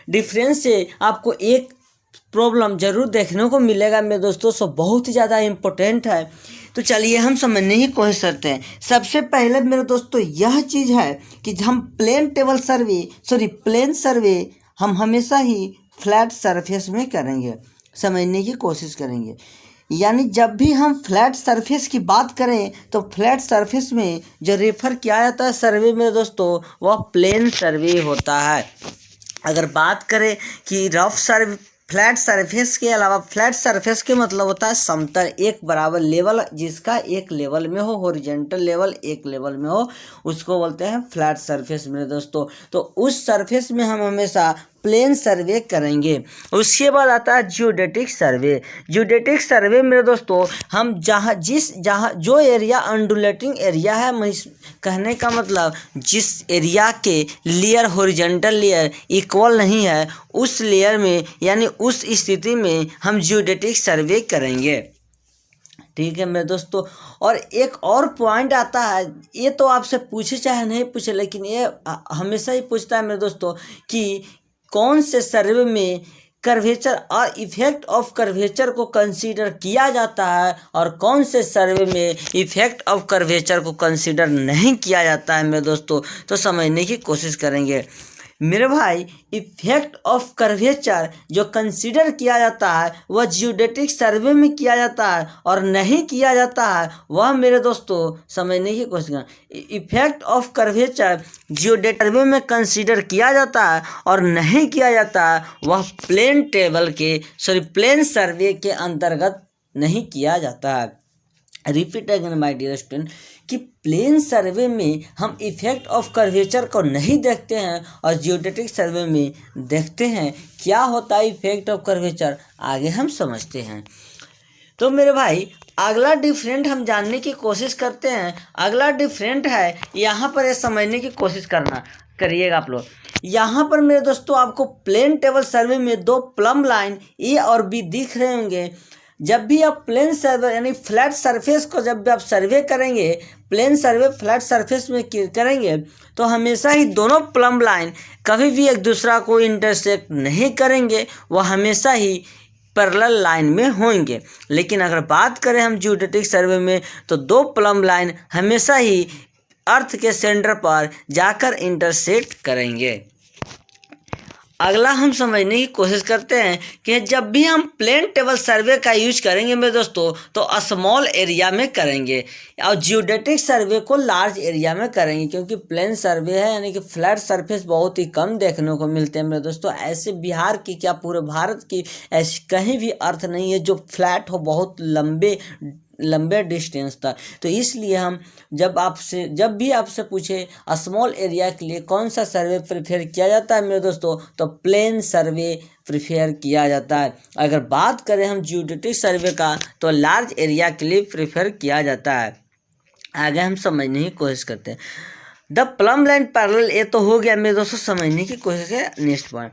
Difference से आपको एक प्रॉब्लम जरूर देखने को मिलेगा मेरे दोस्तों, सो बहुत ही ज़्यादा इम्पोर्टेंट है। तो चलिए हम समझने की कोशिश करते हैं। सबसे पहले मेरे दोस्तों यह चीज़ है कि हम प्लेन सर्वे हम हमेशा ही फ्लैट सरफेस में करेंगे, समझने की कोशिश करेंगे। यानी जब भी हम फ्लैट सरफेस की बात करें तो फ्लैट सरफेस में जो रेफर किया जाता है सर्वे मेरे दोस्तों वह प्लेन सर्वे होता है। अगर बात करें कि फ्लैट सरफेस के अलावा, फ्लैट सरफेस के मतलब होता है समतल एक बराबर लेवल, जिसका एक लेवल में हो, हॉरिजॉन्टल लेवल एक लेवल में हो, उसको बोलते हैं फ्लैट सरफेस मेरे दोस्तों। तो उस सरफेस में हम हमेशा प्लेन सर्वे करेंगे। उसके बाद आता है जियोडेटिक सर्वे। जियोडेटिक सर्वे मेरे दोस्तों हम जहाँ जो एरिया अंडुलेटिंग एरिया है, कहने का मतलब जिस एरिया के लेयर हॉरिजॉन्टल लेयर इक्वल नहीं है, उस लेयर में यानी उस स्थिति में हम जियोडेटिक सर्वे करेंगे। ठीक है मेरे दोस्तों। और एक और पॉइंट आता है, ये तो आपसे पूछे चाहे नहीं पूछे, लेकिन ये हमेशा ही पूछता है मेरे दोस्तों कि कौन से सर्वे में कर्वेचर और इफेक्ट ऑफ कर्वेचर को कंसीडर किया जाता है और कौन से सर्वे में इफेक्ट ऑफ कर्वेचर को कंसीडर नहीं किया जाता है मेरे दोस्तों। तो समझने की कोशिश करेंगे मेरे भाई। इफेक्ट ऑफ कर्वेचर जो कंसीडर किया जाता है वह जियोडेटिक सर्वे में किया जाता है और नहीं किया जाता है वह मेरे दोस्तों समझने की कोशिश करें। इफेक्ट ऑफ कर्वेचर जियोडेटिक सर्वे में कंसीडर किया जाता है और नहीं किया जाता है वह प्लेन सर्वे के अंतर्गत नहीं किया जाता है। Repeat again my dear student कि प्लेन सर्वे में हम इफेक्ट ऑफ कर्वेचर को नहीं देखते हैं और जियोडेटिक सर्वे में देखते हैं। क्या होता है इफेक्ट ऑफ कर्वेचर, आगे हम समझते हैं। तो मेरे भाई अगला डिफरेंट हम जानने की कोशिश करते हैं। अगला डिफरेंट है, यहाँ पर ये समझने की कोशिश करिएगा आप लोग। यहाँ पर मेरे दोस्तों आपको प्लेन टेबल सर्वे में दो प्लम लाइन ए और बी दिख रहे होंगे। जब भी आप प्लेन सर्वे यानी फ्लैट सरफेस को जब भी आप सर्वे करेंगे, प्लेन सर्वे फ्लैट सरफेस में करेंगे, तो हमेशा ही दोनों प्लम लाइन कभी भी एक दूसरा को इंटरसेक्ट नहीं करेंगे, वह हमेशा ही पैरेलल लाइन में होंगे। लेकिन अगर बात करें हम जियोडेटिक सर्वे में तो दो प्लम लाइन हमेशा ही अर्थ के सेंटर पर जाकर इंटरसेक्ट करेंगे। अगला हम समझने की कोशिश करते हैं कि जब भी हम प्लेन टेबल सर्वे का यूज करेंगे मेरे दोस्तों तो स्मॉल एरिया में करेंगे और जियोडेटिक सर्वे को लार्ज एरिया में करेंगे, क्योंकि प्लेन सर्वे है यानी कि फ्लैट सरफेस बहुत ही कम देखने को मिलते हैं मेरे दोस्तों। ऐसे बिहार की क्या पूरे भारत की ऐसी कहीं भी अर्थ नहीं है जो फ्लैट हो बहुत लंबे डिस्टेंस तक। तो इसलिए हम जब भी आपसे पूछे स्मॉल एरिया के लिए कौन सा सर्वे प्रेफर किया जाता है मेरे दोस्तों, तो प्लेन सर्वे प्रेफर किया जाता है। अगर बात करें हम जियोडेटिक सर्वे का तो लार्ज एरिया के लिए प्रेफर किया जाता है। आगे हम समझने की कोशिश करते हैं। द प्लम लाइन पैरेलल, ये तो हो गया मेरे दोस्तों समझने की कोशिश है। नेक्स्ट पॉइंट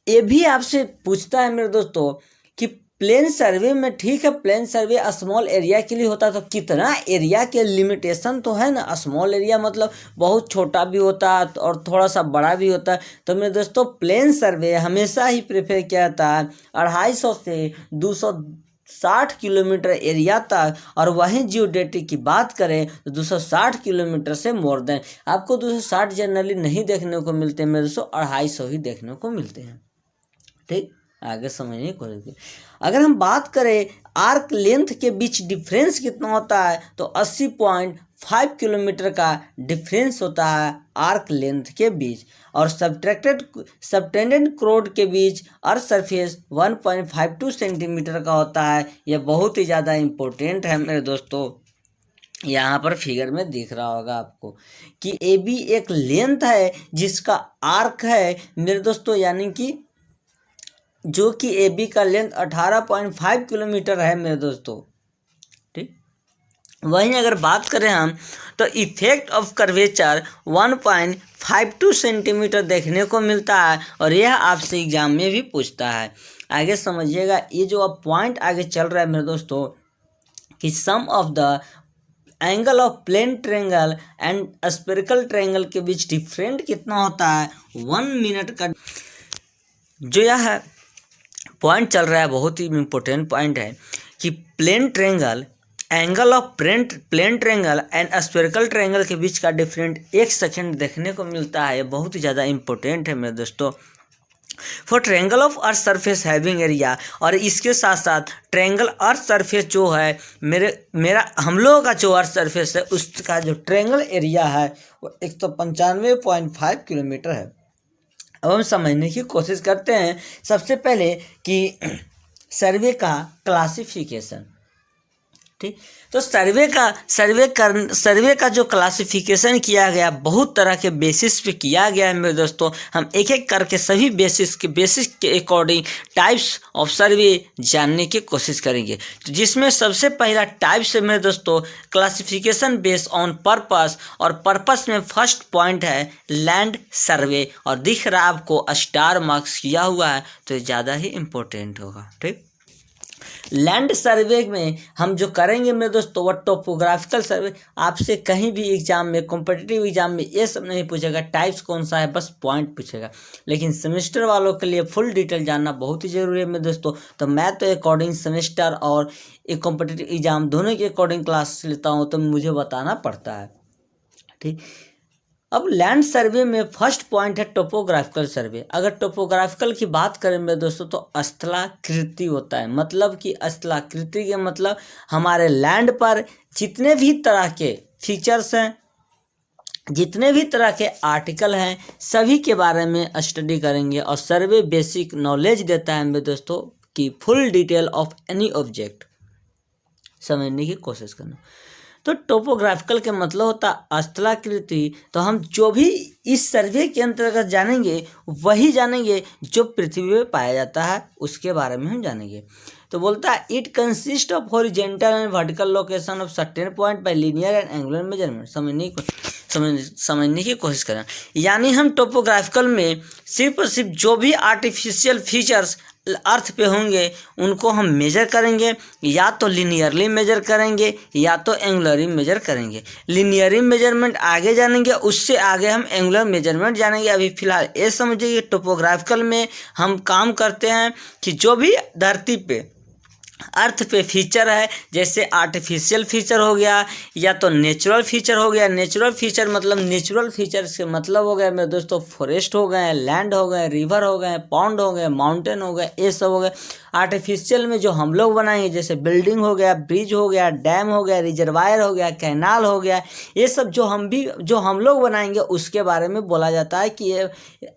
ये भी आपसे पूछता है मेरे दोस्तों कि प्लेन सर्वे में, ठीक है प्लेन सर्वे स्मॉल एरिया के लिए होता है, तो कितना एरिया के लिमिटेशन तो है ना। स्मॉल एरिया मतलब बहुत छोटा भी होता है और थोड़ा सा बड़ा भी होता है। तो मेरे दोस्तों प्लेन सर्वे हमेशा ही प्रेफर किया जाता है 250 से 260 किलोमीटर एरिया तक, और वहीं जियोडेटिक की बात करें तो 260 किलोमीटर से मोर देन। आपको 260 जनरली नहीं देखने को मिलते मेरे दोस्तों, 250 ही देखने को मिलते हैं। ठीक, आगे समझने को। अगर हम बात करें आर्क लेंथ के बीच डिफरेंस कितना होता है तो 80.5 किलोमीटर का डिफरेंस होता है आर्क लेंथ के बीच, और सबटेंडेड क्रोड के बीच अर्थ सरफेस 1.52 सेंटीमीटर का होता है। यह बहुत ही ज़्यादा इम्पोर्टेंट है मेरे दोस्तों। यहाँ पर फिगर में दिख रहा होगा आपको कि ए बी एक लेंथ है जिसका आर्क है मेरे दोस्तों, यानी कि जो कि ए बी का लेंथ 18.5 किलोमीटर है मेरे दोस्तों। ठीक, वहीं अगर बात करें हम तो इफेक्ट ऑफ कर्वेचर 1.52 सेंटीमीटर देखने को मिलता है, और यह आपसे एग्जाम में भी पूछता है। आगे समझिएगा, ये जो अब पॉइंट आगे चल रहा है मेरे दोस्तों कि sum of the angle of plane triangle and spherical triangle के बीच डिफरेंट कितना होता है 1 मिनट का। जो यह पॉइंट चल रहा है बहुत ही इम्पोर्टेंट पॉइंट है कि plane triangle, angle of plane triangle and spherical triangle के बीच का डिफरेंट 1 सेकंड देखने को मिलता है। ये बहुत ही ज़्यादा इंपॉर्टेंट है मेरे दोस्तों। For triangle of earth surface having area, और इसके साथ साथ ट्रायंगल अर्थ सरफेस जो है मेरा हम लोगों का जो अर्थ सरफेस है उसका जो ट्रायंगल एरिया है वो 195.5 किलोमीटर है। अब हम समझने की कोशिश करते हैं सबसे पहले कि सर्वे का क्लासिफिकेशन। ठीक, तो सर्वे का जो क्लासिफिकेशन किया गया बहुत तरह के बेसिस पे किया गया है मेरे दोस्तों। हम एक एक करके सभी बेसिस के अकॉर्डिंग टाइप्स ऑफ सर्वे जानने की कोशिश करेंगे। तो जिसमें सबसे पहला टाइप्स है मेरे दोस्तों क्लासिफिकेशन बेस्ड ऑन पर्पस, और पर्पस में फर्स्ट पॉइंट है लैंड सर्वे, और दिख रहा है आपको स्टार मार्क्स किया हुआ है तो ये ज़्यादा ही इम्पोर्टेंट होगा। ठीक, लैंड सर्वे में हम जो करेंगे मेरे दोस्तों वो टोपोग्राफिकल सर्वे। आपसे कहीं भी एग्जाम में, कॉम्पिटिटिव एग्जाम में ये सब नहीं पूछेगा टाइप्स कौन सा है, बस पॉइंट पूछेगा। लेकिन सेमेस्टर वालों के लिए फुल डिटेल जानना बहुत ही ज़रूरी है मेरे दोस्तों। तो मैं तो अकॉर्डिंग सेमेस्टर और एक कॉम्पिटिटिव एग्जाम दोनों के अकॉर्डिंग क्लास लेता हूँ तो मुझे बताना पड़ता है। ठीक, अब लैंड सर्वे में फर्स्ट पॉइंट है टोपोग्राफिकल सर्वे। अगर टोपोग्राफिकल की बात करें मेरे दोस्तों तो स्थलाकृति होता है। मतलब कि स्थलाकृति के मतलब हमारे लैंड पर जितने भी तरह के फीचर्स हैं, जितने भी तरह के आर्टिकल हैं, सभी के बारे में स्टडी करेंगे। और सर्वे बेसिक नॉलेज देता है मेरे दोस्तों कि full detail of any object समझने की कोशिश करना। तो टोपोग्राफिकल के मतलब होता है स्थलाकृति। तो हम जो भी इस सर्वे के अंतर्गत जानेंगे वही जानेंगे जो पृथ्वी पे पाया जाता है, उसके बारे में हम जानेंगे। तो बोलता है it consist of horizontal and vertical location of certain point by linear and angular measurement. समझने की कोशिश करें। यानी हम टोपोग्राफिकल में सिर्फ और सिर्फ जो भी आर्टिफिशियल फीचर्स अर्थ पे होंगे उनको हम मेजर करेंगे, या तो लिनियरली मेजर करेंगे या तो एंगुलरली मेजर करेंगे। लिनियरली मेजरमेंट आगे जानेंगे, उससे आगे हम एंगुलर मेजरमेंट जानेंगे। अभी फिलहाल ये समझिए कि टोपोग्राफिकल में हम काम करते हैं कि जो भी धरती पे अर्थ पे फीचर है, जैसे आर्टिफिशियल फीचर हो गया या तो नेचुरल फीचर हो गया। नेचुरल फीचर मतलब नेचुरल फीचर से मतलब हो गया मेरे दोस्तों फॉरेस्ट हो गए, लैंड हो गए, रिवर हो गए, पॉन्ड हो गए, माउंटेन हो गए, ये सब हो गए। आर्टिफिशियल में जो हम लोग बनाएंगे जैसे बिल्डिंग हो गया, ब्रिज हो गया, डैम हो गया, रिजर्वायर हो गया, कैनाल हो गया, ये सब जो हम लोग बनाएंगे उसके बारे में बोला जाता है कि ये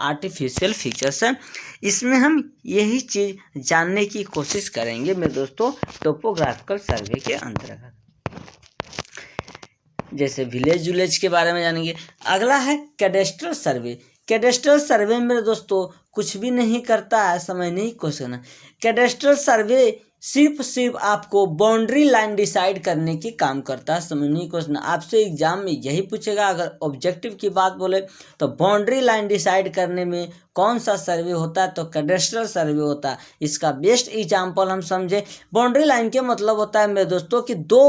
आर्टिफिशियल फीचर्स हैं। इसमें हम यही चीज़ जानने की कोशिश करेंगे मेरे दोस्तों टोपोग्राफिकल सर्वे के अंतर्गत। जैसे विलेज के बारे में जानेंगे। अगला है कैडेस्ट्रल सर्वे। कैडेस्ट्रल सर्वे मेरे दोस्तों कुछ भी नहीं करता है, समझने की कोशिश करना। कैडेस्ट्रल सर्वे सिर्फ आपको बाउंड्री लाइन डिसाइड करने की काम करता है, समझने की कोशिश करना। आपसे एग्जाम में यही पूछेगा। अगर ऑब्जेक्टिव की बात बोले तो बाउंड्री लाइन डिसाइड करने में कौन सा सर्वे होता है तो कैडेस्ट्रल सर्वे होता है। इसका बेस्ट एग्जाम्पल हम समझे। बाउंड्री लाइन के मतलब होता है मेरे दोस्तों कि दो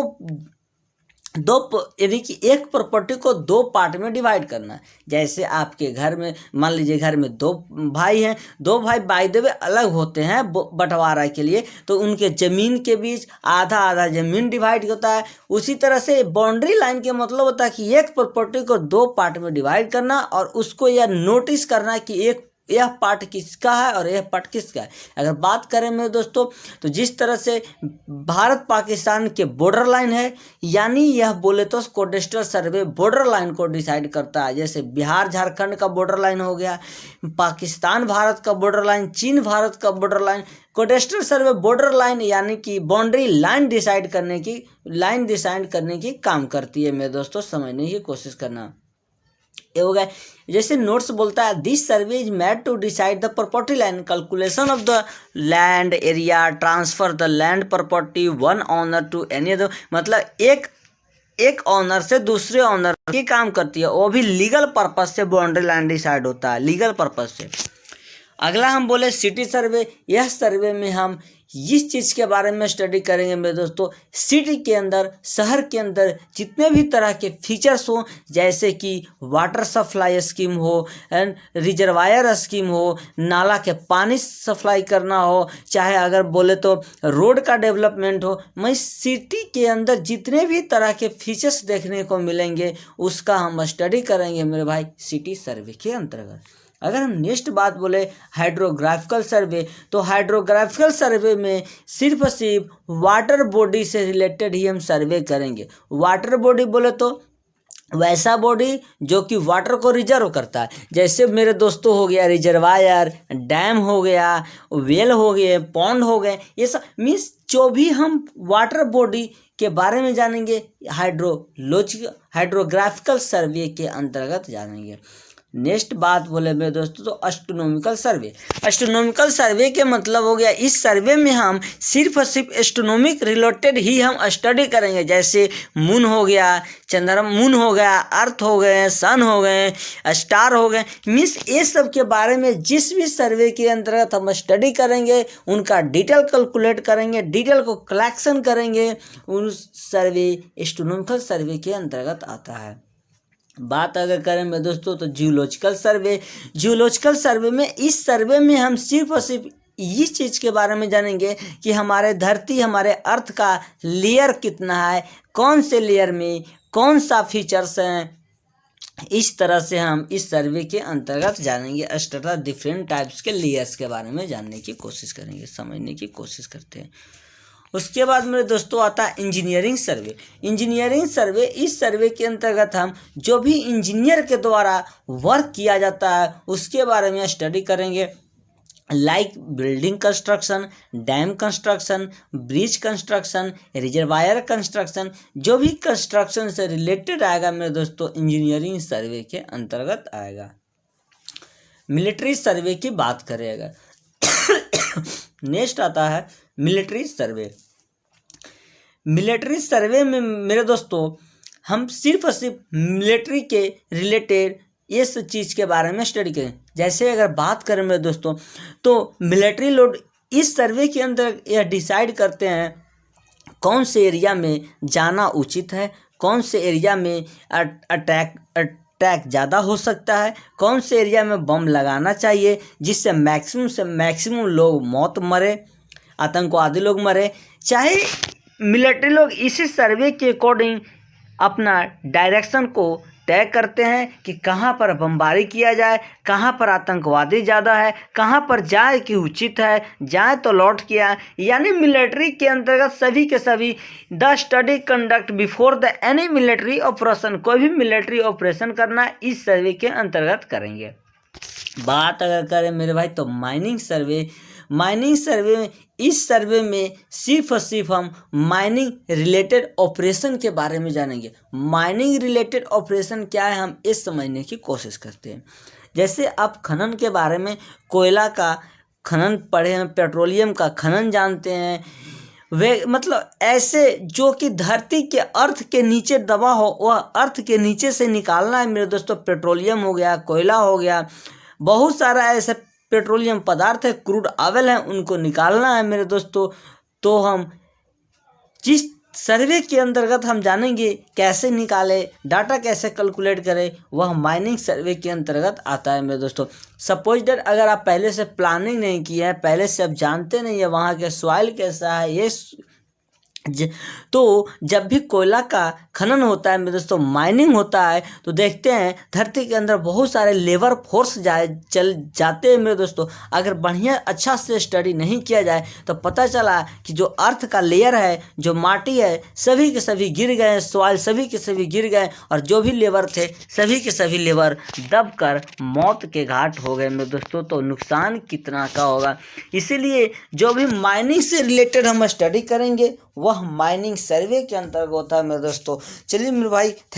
यानी कि एक प्रॉपर्टी को दो पार्ट में डिवाइड करना। जैसे आपके घर में मान लीजिए घर में दो भाई हैं, दो भाई बाय द वे अलग होते हैं बंटवारा के लिए, तो उनके ज़मीन के बीच आधा आधा ज़मीन डिवाइड होता है। उसी तरह से बाउंड्री लाइन के मतलब होता है कि एक प्रॉपर्टी को दो पार्ट में डिवाइड करना और उसको यह नोटिस करना कि यह पार्ट किसका है और यह पार्ट किसका है। अगर बात करें मेरे दोस्तों तो जिस तरह से भारत पाकिस्तान के बॉर्डर लाइन है, यानी यह बोले तो कोडेस्ट्रल सर्वे बॉर्डर लाइन को डिसाइड करता है। जैसे बिहार झारखंड का बॉर्डर लाइन हो गया, पाकिस्तान भारत का बॉर्डर लाइन, चीन भारत का बॉर्डर लाइन। कोडेस्ट्रल सर्वे बॉर्डर लाइन यानी कि बाउंड्री लाइन डिसाइड करने की काम करती है मेरे दोस्तों, समझने की कोशिश करना। ये हो गया। जैसे नोट्स बोलता है this survey is made to decide the property line, calculation of the land area, transfer the land property one owner to any other. मतलब एक ऑनर से दूसरे ऑनर की काम करती है, वो भी लीगल पर्पस से बाउंड्री लाइन डिसाइड होता है, लीगल पर्पस से। अगला हम बोले सिटी सर्वे। यह सर्वे में हम इस चीज़ के बारे में स्टडी करेंगे मेरे दोस्तों। सिटी के अंदर, शहर के अंदर जितने भी तरह के फीचर्स हो, जैसे कि वाटर सप्लाई स्कीम हो एंड रिजर्वायर स्कीम हो, नाला के पानी सप्लाई करना हो, चाहे अगर बोले तो रोड का डेवलपमेंट हो, मैं सिटी के अंदर जितने भी तरह के फीचर्स देखने को मिलेंगे उसका हम स्टडी करेंगे मेरे भाई सिटी सर्वे के अंतर्गत। अगर हम नेक्स्ट बात बोले हाइड्रोग्राफिकल सर्वे, तो हाइड्रोग्राफिकल सर्वे में सिर्फ वाटर बॉडी से रिलेटेड ही हम सर्वे करेंगे। वाटर बॉडी बोले तो वैसा बॉडी जो कि वाटर को रिजर्व करता है, जैसे मेरे दोस्तों हो गया रिजर्वायर, डैम हो गया, वेल हो गए, पॉन्ड हो गए, ये सब मीन्स जो भी हम वाटर बॉडी के बारे में जानेंगे हाइड्रोग्राफिकल सर्वे के अंतर्गत जानेंगे। नेक्स्ट बात बोले मेरे दोस्तों तो एस्ट्रोनॉमिकल सर्वे। एस्ट्रोनॉमिकल सर्वे के मतलब हो गया इस सर्वे में हम सिर्फ एस्ट्रोनॉमिक रिलेटेड ही हम स्टडी करेंगे, जैसे मून हो गया, चंद्रमा, मून हो गया, अर्थ हो गए, सन हो गए, स्टार हो गए, मीन्स ये सब के बारे में जिस भी सर्वे के अंतर्गत हम स्टडी करेंगे उनका डिटेल कैलकुलेट करेंगे, डिटेल को कलेक्शन करेंगे, उन सर्वे एस्ट्रोनॉमिकल सर्वे के अंतर्गत आता है। बात अगर करें मेरे दोस्तों तो जियोलॉजिकल सर्वे। जियोलॉजिकल सर्वे में इस सर्वे में हम सिर्फ और सिर्फ इस चीज़ के बारे में जानेंगे कि हमारे धरती, हमारे अर्थ का लेयर कितना है, कौन से लेयर में कौन सा फीचर्स हैं, इस तरह से हम इस सर्वे के अंतर्गत जानेंगे। एक्स्ट्रा डिफरेंट टाइप्स के लेयर्स के बारे में जानने की कोशिश करेंगे, समझने की कोशिश करते हैं। उसके बाद मेरे दोस्तों आता है इंजीनियरिंग सर्वे। इंजीनियरिंग सर्वे, इस सर्वे के अंतर्गत हम जो भी इंजीनियर के द्वारा वर्क किया जाता है उसके बारे में स्टडी करेंगे, like building construction, dam construction, bridge construction, reservoir construction, जो भी कंस्ट्रक्शन से रिलेटेड आएगा मेरे दोस्तों इंजीनियरिंग सर्वे के अंतर्गत आएगा। मिलिट्री सर्वे की बात करेगा नेक्स्ट आता है मिलिट्री सर्वे। मिलिट्री सर्वे में मेरे दोस्तों हम सिर्फ और सिर्फ मिलिट्री के रिलेटेड इस चीज़ के बारे में स्टडी करें। जैसे अगर बात करें मेरे दोस्तों तो मिलिट्री लोग इस सर्वे के अंदर यह डिसाइड करते हैं कौन से एरिया में जाना उचित है, कौन से एरिया में अटैक ज़्यादा हो सकता है, कौन से एरिया में बम लगाना चाहिए जिससे मैक्सिमम से मैक्सिमम लोग मौत मरे, आतंकवादी लोग मरे। चाहे मिलिट्री लोग इसी सर्वे के अकॉर्डिंग अपना डायरेक्शन को तय करते हैं कि कहाँ पर बमबारी किया जाए, कहाँ पर आतंकवादी ज़्यादा है, कहाँ पर जाए कि उचित है, जाए तो लौट किया। यानी मिलिट्री के अंतर्गत सभी के सभी the study conduct before the any military operation, कोई भी मिलिट्री ऑपरेशन करना इस सर्वे के अंतर्गत करेंगे। बात अगर करें मेरे भाई तो माइनिंग सर्वे। माइनिंग सर्वे में, इस सर्वे में सिर्फ और सिर्फ हम माइनिंग रिलेटेड ऑपरेशन के बारे में जानेंगे। माइनिंग रिलेटेड ऑपरेशन क्या है हम इस समझने की कोशिश करते हैं। जैसे आप खनन के बारे में, कोयला का खनन पढ़े हैं, पेट्रोलियम का खनन जानते हैं, वे मतलब ऐसे जो कि धरती के अर्थ के नीचे दबा हो वह अर्थ के नीचे से निकालना है मेरे दोस्तों। पेट्रोलियम हो गया, कोयला हो गया, बहुत सारा ऐसे पेट्रोलियम पदार्थ है, क्रूड ऑयल है, उनको निकालना है मेरे दोस्तों। तो हम जिस सर्वे के अंतर्गत हम जानेंगे कैसे निकाले, डाटा कैसे कैलकुलेट करें, वह माइनिंग सर्वे के अंतर्गत आता है मेरे दोस्तों। सपोज दैट अगर आप पहले से प्लानिंग नहीं किया है, पहले से आप जानते नहीं है वहाँ के सॉइल कैसा है, ये तो जब भी कोयला का खनन होता है मेरे दोस्तों, माइनिंग होता है, तो देखते हैं धरती के अंदर बहुत सारे लेबर फोर्स चल जाते हैं मेरे दोस्तों। अगर बढ़िया अच्छा से स्टडी नहीं किया जाए तो पता चला कि जो अर्थ का लेयर है, जो माटी है, सभी के सभी गिर गए, सॉइल सभी के सभी गिर गए, और जो भी लेबर थे सभी के सभी लेबर दब कर मौत के घाट हो गए मेरे दोस्तों। तो नुकसान कितना का होगा। इसीलिए जो भी माइनिंग से रिलेटेड हम स्टडी करेंगे वह माइनिंग सर्वे के अंतर्गत होता है मेरे दोस्तों। चलिए मेरे भाई, थैंक